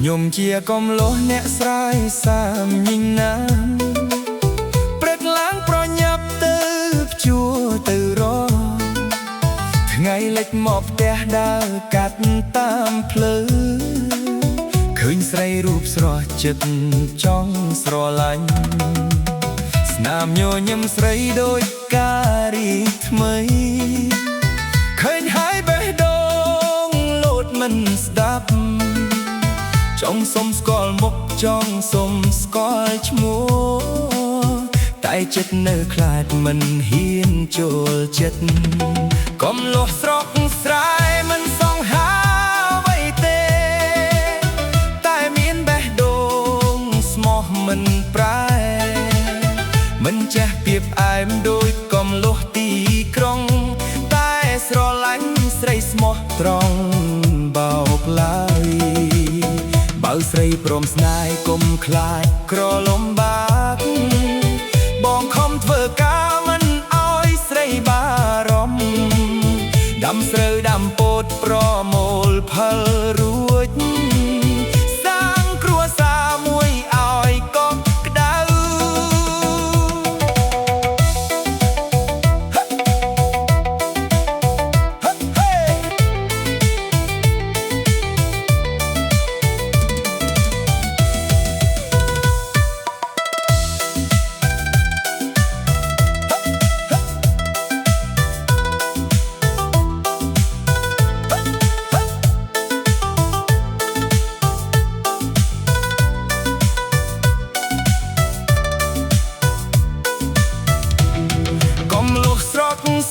ខ្ញុំជាកំលោះអ្នកស្រាយសាមញញណាព្រឹកឡើងប្រញាប់ទៅព្យួរទៅរកថ្ងៃលិចមកផ្ទះដើរកាត់តាមផ្លូវឃើញស្រីរូបស្រស់ចិត្តចង់ស្រឡាញ់ស្នាមញញឹមស្រីដូចការីថ្មីឃើញហើយបេះដូងលោតមិនស្ដាប់ចង់សុំស្គាល់មុខចង់សុំស្គាល់ឈ្មោះតែចិត្តនៅខ្លាចមិនហ៊ានចូលចិត្តកំលោះស្រកស្រែមិនសងហាអ្វីទេតែមានបេះដូងស្មោះមិនប្រែមិនចេះពៀបអែមដូចកំលោះទីក្រុងតែស្រឡាញ់ស្រីស្មោះត្រង់បោកឡើយបើស្រីព្រមស្នេហ៍កុំខ្លាចក្រលំបាកបងខំធ្វើការមិនឲ្យស្រីបារម្ភដាំស្រូវដាំពោតប្រមូលផលរួចសាងគ្រួសារមួយឲ្យកប់ក្ដៅ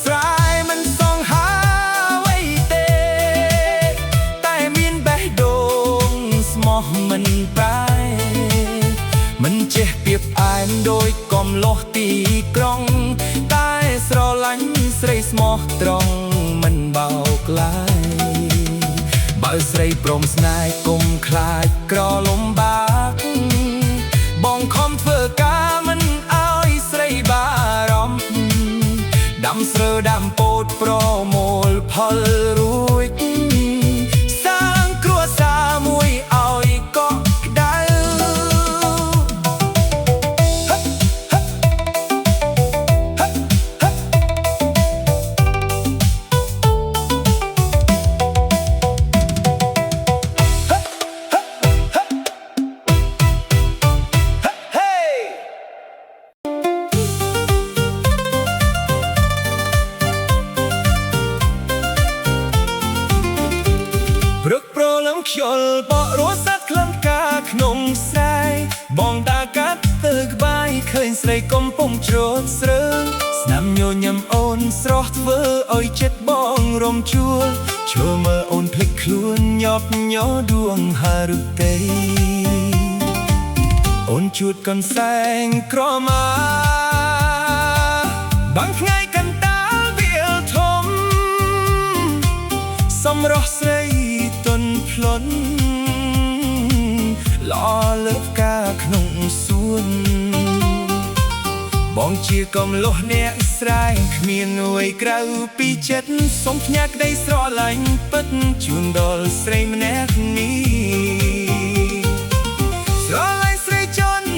ស្រែមិនសងហាអ្វីទេតែមានបេះដូងស្មោះមិនប្រែមិនចេះពៀបអែមដូចកំលោះទីក្រុងតែស្រឡាញ់ស្រីស្មោះត្រង់មិនបោកឡើយបើស្រីព្រមស្នេហ៍កុំខ្លាចក្រលំបាកបងខំធ្វើការមិនឲ្យស្រីបារម្ភដាំស្រូវដាំពោតប្រមូលផលរួចសាងគ្រួសារមួយឲ្យកក់ក្ដៅព្រឹកប្រលឹមខ្យល់បក់រស័តក្លិនកាក្នុងស្រែបងតាកាត់ទៅក្បែរឃើញស្រីកំពុងច្រូតស្រូវស្នាមញញឹមអូនស្រស់ធ្វើឲ្យចិត្តបងរំជួលជួមើលអូនភ្លេចខ្លួនញាប់ញ័រដួងហារុតីអូនជួតកន្សែងក្រមាបាំងថ្ងៃកន្តាលវាលធំសម្រស់ស្រីទន់ភ្លន់ល្អលើផ្កាក្នុងសួនបងជាកំលោះអ្នកស្រែគ្មានអ្វីក្រៅពីចិត្តសូមផ្ញើក្តីស្រឡាញ់ពិតជូនដល់ស្រីម្នាក់នេះស្រឡាញ់ស្រីជន់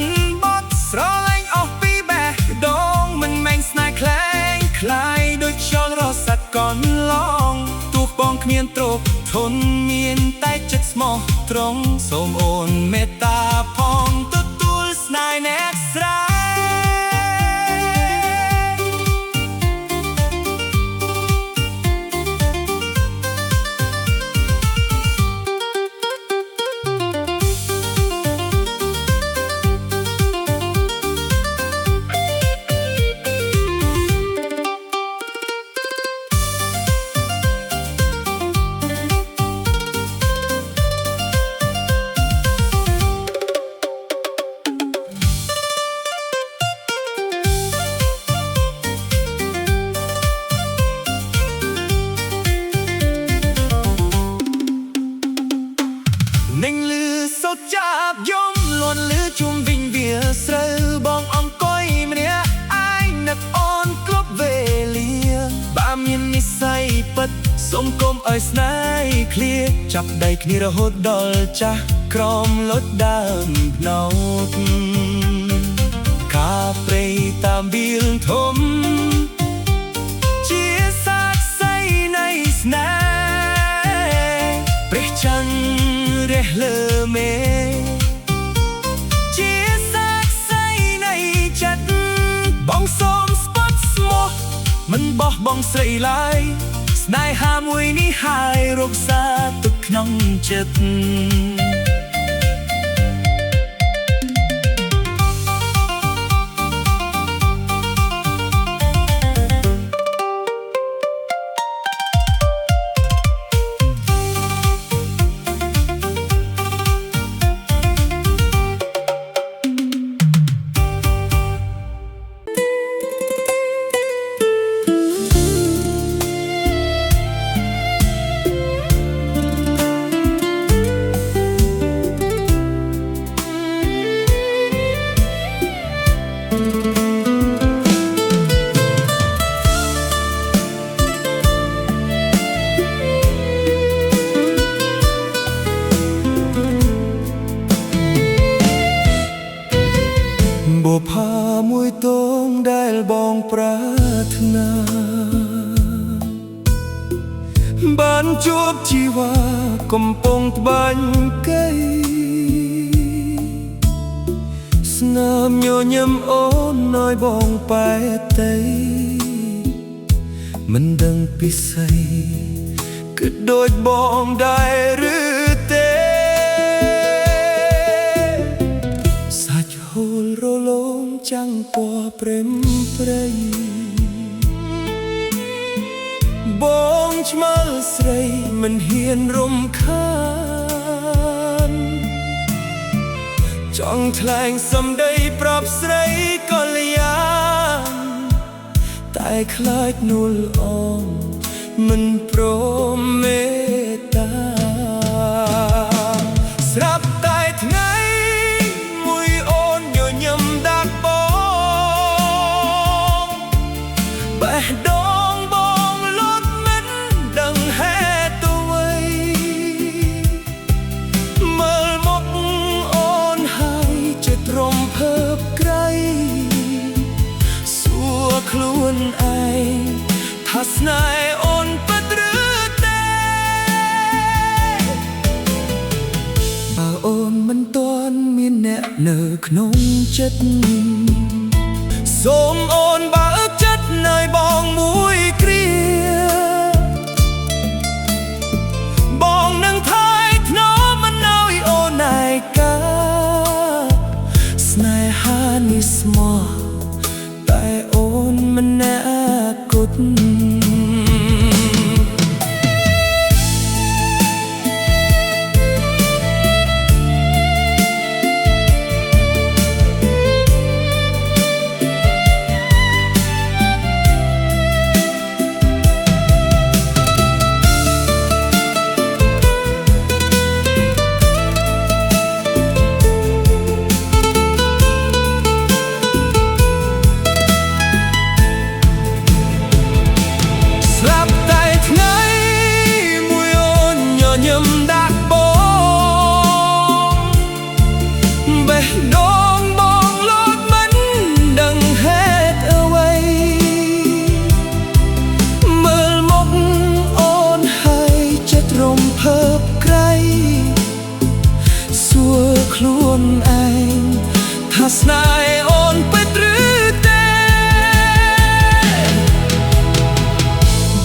បត់ស្រឡាញ់អស់ពីបេះដូងមិនមែនស្នេហ៍ខ្លែងខ្លាយដូចខ្យល់រស័តកន្លងទោះបងគ្មានទ្រព្យធនមានតែចិត្តស្មោះត្រង់សូមអូនមេត្តាផងទទួលស្នេហ៍អ្នកស្រែនឹងលឺសូត្រចាប់យំលន់លឺជុំវិញវាស្រូវបងអង្គុយម្នាក់ឯងនឹកអូនគ្រប់វេលាបើមាននិស្ស័យពិតស សុំកុំឲ្យស្នេហ៍ឃ្លាចាប់ដៃគ្នារហូតដល់ចាស់ក្រមលុតដើមភ្នោតកាព្រៃតាមវាលធំជាសាក្សីនៃស្នេហ៍ព្រះច័ន្ទរះលើមេជាសាក្សីនៃចិត្តបងសូមស្ពត់ស្មោះមិនបោះបង់ស្រីឡើយស្នេហាមួយនេះហើយរក្សាទុកក្នុងចិត្តបុប្ផាមួយទងដែលបងប្រាថ្នាបានជួបជីវ៉ាកំពុងត្បាញ់កៃស្នាមញញឹមអូនឲ្យបងប៉ែតៃមិនដឹងពិសីគឺដូចបងដែរឬទេសាច់ហូលរលោងចាំងពណ៌ព្រេមព្រៃបងឆ្មើស្រីមិនហ៊ានរំខានចង់ថ្លែងសម្ដីប្រាប់ស្រីក៏លយ៉ាតែខ្លាចនួលអងមិនព្រមមេត្តាស្រាប់តែថ្ងៃមួយអូនញញឹមដាក់បងបេះដូងបងលត់មិនដឹងហេតុអ្វីមើលមកអូនហើយចិត្តរំភើបក្រៃសួរខ្លួនឯងថាស្នេហ៍អូនពិតឬទេបើអូនមិនទាន់មានអ្នកនៅក្នុងចិត្តសូមអូនបើកចិត្តនៅបងមួយគ្រាបងនឹងថែថ្នមមិនឲ្យអូនឯកាស្នេហានេះស្មោះតែអូនមិនណាគត់ខ្លួនឯងថាស្នេហ៍អូនពិតឬទេ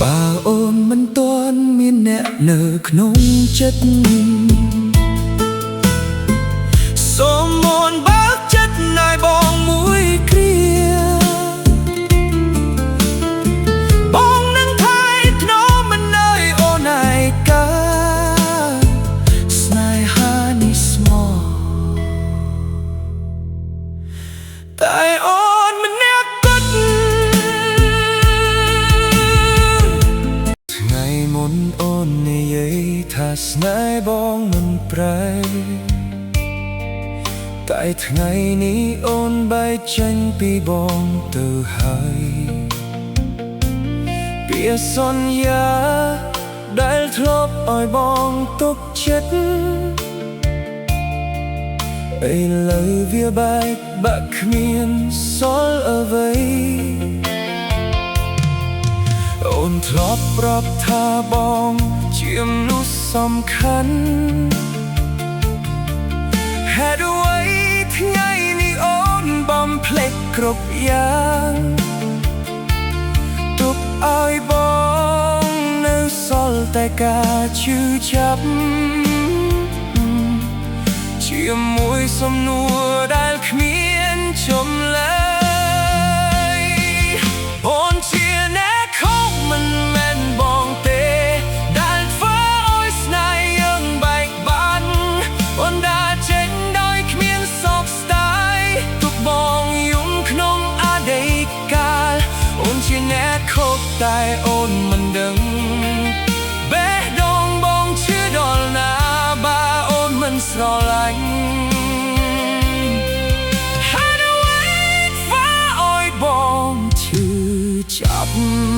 បើអូនមិនទាន់មានអ្នកនៅក្នុងចិត្តសូមអូនបើកចិត្តណែបងមួយគ្រាបងនឹងថែថ្នមមិនឲ្យអូនឯកាស្នេហានេះស្មោះតែអូនមិនអ្នកគិតថ្ងៃមុនអូននិយាយថាស្នេហ៍បងមិនប្រែតែថ្ងៃនេះអូនបែកចេញពីបងទៅហើយពាក្យសន្យា ធ្លាប់ឲ្យបងទុកចិត្តឥឡូវវាបែកបាក់គ្មានសល់អ្វីអូនធ្លាប់ប្រាប់ថាបងជាមនុស្សសំខាន់ហេតុអ្វីថ្ងៃនេះអូនបំភ្លេចគ្រប់យ៉ាងទុកឲ្យបងនៅសល់តែការឈឺចាប់ជាមួយសំណួរដែលគ្មានចម្លើយអូនជាអ្នកខុសមិនមែនបងទេដែលធ្វើឲ្យស្នេហ៍យើងបែកបាក់អូនđãចេញដោយគ្មានសោកស្ដាយទុកបងយំក្នុងអតីតកាលអូនជាអ្នកខុសតែអូនមិនដឹងបេះដូងបងឈឺដល់ណាបើអូនមិនស្រឡាញ់ចាប់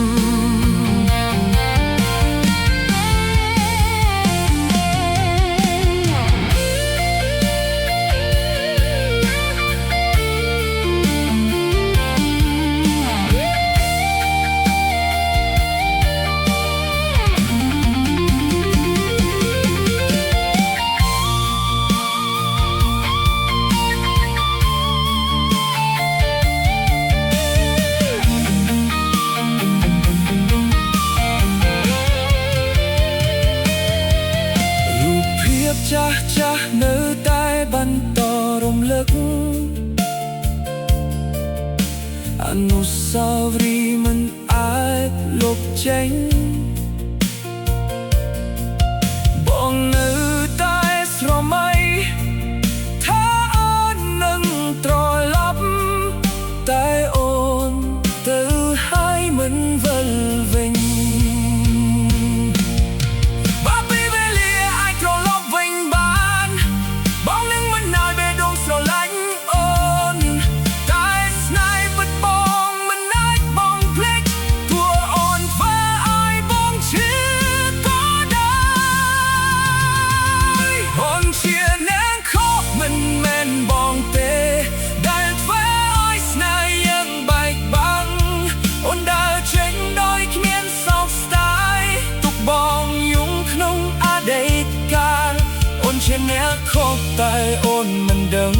ចាស់ចាស់នៅតែបន្តរំលឹកអនុស្សាវរីយ៍មិនអាចលុបចេញបងនៅតែស្រមៃថាអូននឹងត្រឡប់តែអូនទៅហើយមិនវិលវិញជាអ្នកខុសតែអូនមិនដឹង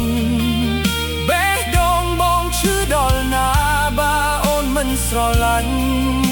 បេះដូងបងឈឺដល់ណាបើអូនមិនស្រឡាញ់